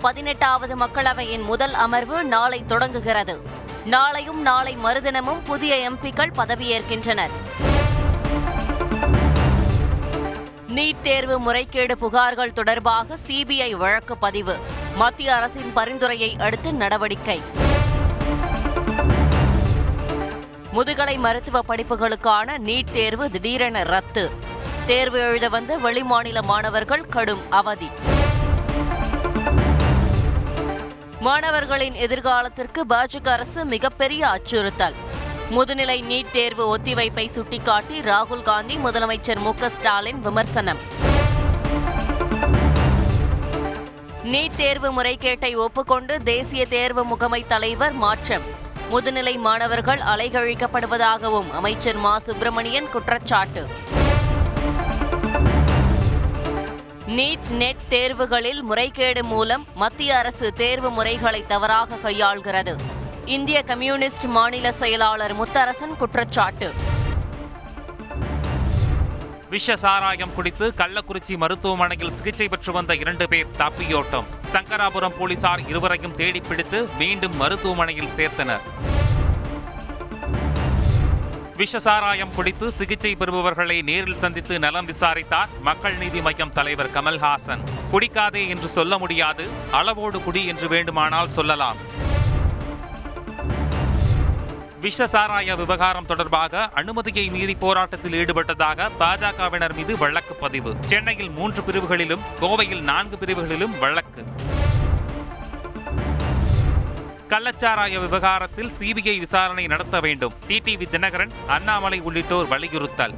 18வது மக்களவையின் முதல் அமர்வு நாளை தொடங்குகிறது. நாளையும் நாளை மறுதினமும் புதிய எம்பிக்கள் பதவியேற்கின்றனர். நீட் தேர்வு முறைகேடு புகார்கள் தொடர்பாக சிபிஐ வழக்கு பதிவு. மத்திய அரசின் பரிந்துரையை அடுத்து நடவடிக்கை. முதுகலை மருத்துவ படிப்புகளுக்கான நீட் தேர்வு திடீரென ரத்து. தேர்வு எழுத வந்த வெளிமாநில மாணவர்கள் கடும் அவதி. மாணவர்களின் எதிர்காலத்திற்கு பாஜக அரசு மிகப்பெரிய அச்சுறுத்தல். முதுநிலை நீட் தேர்வு ஒத்திவைப்பை சுட்டிக்காட்டி ராகுல் காந்தி முதலமைச்சர் மு க ஸ்டாலின் விமர்சனம். நீட் தேர்வு முறைகேட்டை ஒப்புக்கொண்டு தேசிய தேர்வு முகமை தலைவர் மாற்றம். முதுநிலை மாணவர்கள் அலைகழிக்கப்படுவதாகவும் அமைச்சர் மா சுப்பிரமணியன் குற்றச்சாட்டு. நீட் நெட் தேர்வுகளில் முறைகேடு மூலம் மத்திய அரசு தேர்வு முறைகளை தவறாக கையாள்கிறது. இந்திய கம்யூனிஸ்ட் மாநில செயலாளர் முத்தரசன் குற்றச்சாட்டு. விஷ சாராயம் குடித்து கள்ளக்குறிச்சி மருத்துவமனையில் சிகிச்சை பெற்று வந்த 2 பேர் தப்பியோட்டம். சங்கராபுரம் போலீசார் இருவரையும் தேடிப்பிடித்து மீண்டும் மருத்துவமனையில் சேர்த்தனர். விஷசாராயம் குடித்து சிகிச்சை பெறுபவர்களை நேரில் சந்தித்து நலம் விசாரித்தார் மக்கள் நீதி மய்யம் தலைவர் கமல்ஹாசன். குடிக்காதே என்று சொல்ல முடியாது, அளவோடு குடி என்று வேண்டுமானால் சொல்லலாம். விஷசாராய விவகாரம் தொடர்பாக அனுமதியை மீறி போராட்டத்தில் ஈடுபட்டதாக பாஜகவினர் மீது வழக்கு பதிவு. சென்னையில் 3 பிரிவுகளிலும் கோவையில் 4 பிரிவுகளிலும் வழக்கு. கள்ளச்சாராய விவகாரத்தில் சிபிஐ விசாரணை நடத்த வேண்டும். டிடிவி தினகரன், அண்ணாமலை உள்ளிட்டோர் வலியுறுத்தல்.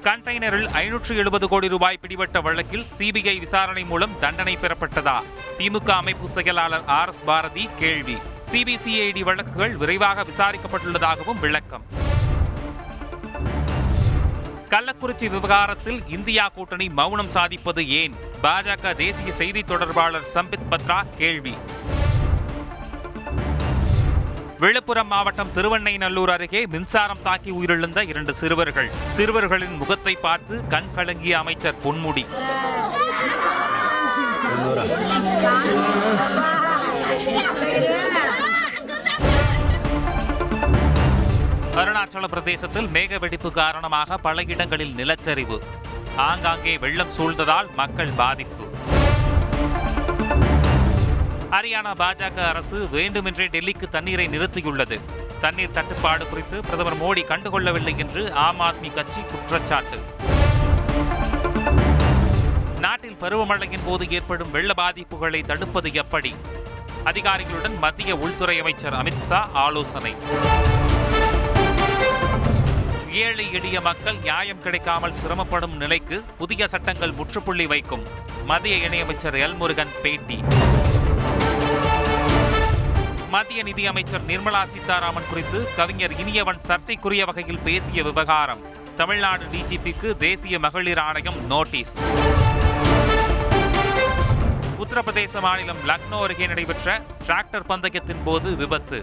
கண்டெய்னரில் 570 கோடி ரூபாய் பிடிபட்ட வழக்கில் சிபிஐ விசாரணை மூலம் தண்டனை பெறப்பட்டதா? திமுக அமைப்பு செயலாளர் RS பாரதி கேள்வி. சிபிசிஐடி வழக்குகள் விரைவாக விசாரிக்கப்பட்டுள்ளதாகவும் விளக்கம். கள்ளக்குறிச்சி விவகாரத்தில் இந்தியா கூட்டணி மௌனம் சாதிப்பது ஏன்? பாஜக தேசிய செய்தி தொடர்பாளர் சம்பித் பத்ரா கேள்வி. விழுப்புரம் மாவட்டம் திருவெண்ணைநல்லூர் அருகே மின்சாரம் தாக்கி உயிரிழந்த 2 சிறுவர்கள். சிறுவர்களின் முகத்தை பார்த்து கண் கலங்கிய அமைச்சர் பொன்முடி. அருணாச்சல பிரதேசத்தில் மேக வெடிப்பு காரணமாக பல இடங்களில் நிலச்சரிவு. ஆங்காங்கே வெள்ளம் சூழ்ந்ததால் மக்கள் பாதிப்பு. ஹரியானா பாஜக அரசு வேண்டுமென்றே டெல்லிக்கு தண்ணீரை நிறுத்தியுள்ளது. தண்ணீர் தட்டுப்பாடு குறித்து பிரதமர் மோடி கண்டுகொள்ளவில்லை என்று ஆம் ஆத்மி கட்சி குற்றச்சாட்டு. நாட்டில் பருவமழையின் போது ஏற்படும் வெள்ள பாதிப்புகளை தடுப்பது எப்படி? அதிகாரிகளுடன் மத்திய உள்துறை அமைச்சர் அமித்ஷா ஆலோசனை. ஏழை எளிய மக்கள் நியாயம் கிடைக்காமல் சிரமப்படும் நிலைக்கு புதிய சட்டங்கள் முற்றுப்புள்ளி வைக்கும். மத்திய இணையமைச்சர் எல் முருகன் பேட்டி. மத்திய நிதியமைச்சர் நிர்மலா சீதாராமன் குறித்து கவிஞர் இனியவன் சர்ச்சைக்குரிய வகையில் பேசிய விவகாரம். தமிழ்நாடு டிஜிபிக்கு தேசிய மகளிர் ஆணையம் நோட்டீஸ். உத்தரப்பிரதேச மாநிலம் லக்னோ அருகே நடைபெற்ற டிராக்டர் பந்தயத்தின் போது விபத்து.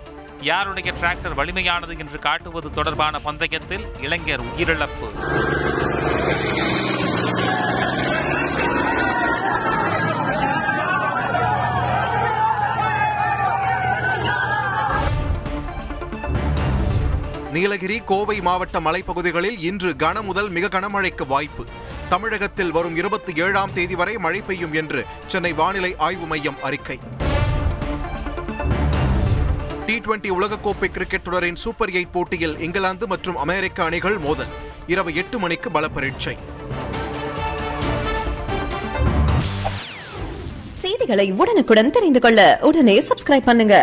யாருடைய டிராக்டர் வலிமையானது என்று காட்டுவது தொடர்பான பந்தயத்தில் இளைஞர் உயிரிழப்பு. நீலகிரி, கோவை மாவட்ட மலைப்பகுதிகளில் இன்று கன முதல் மிக கனமழைக்கு வாய்ப்பு. தமிழகத்தில் வரும் 27ஆம் தேதி வரை மழை பெய்யும் என்று சென்னை வானிலை ஆய்வு மையம் அறிக்கை. T20 உலகக்கோப்பை கிரிக்கெட் தொடரின் சூப்பர் 8 போட்டியில் இங்கிலாந்து மற்றும் அமெரிக்க அணிகள் மோதல். இரவு 8 மணிக்கு பல பரீட்சை. செய்திகளை உடனுக்குடன் தெரிந்து கொள்ள உடனே சப்ஸ்கிரைப் பண்ணுங்க.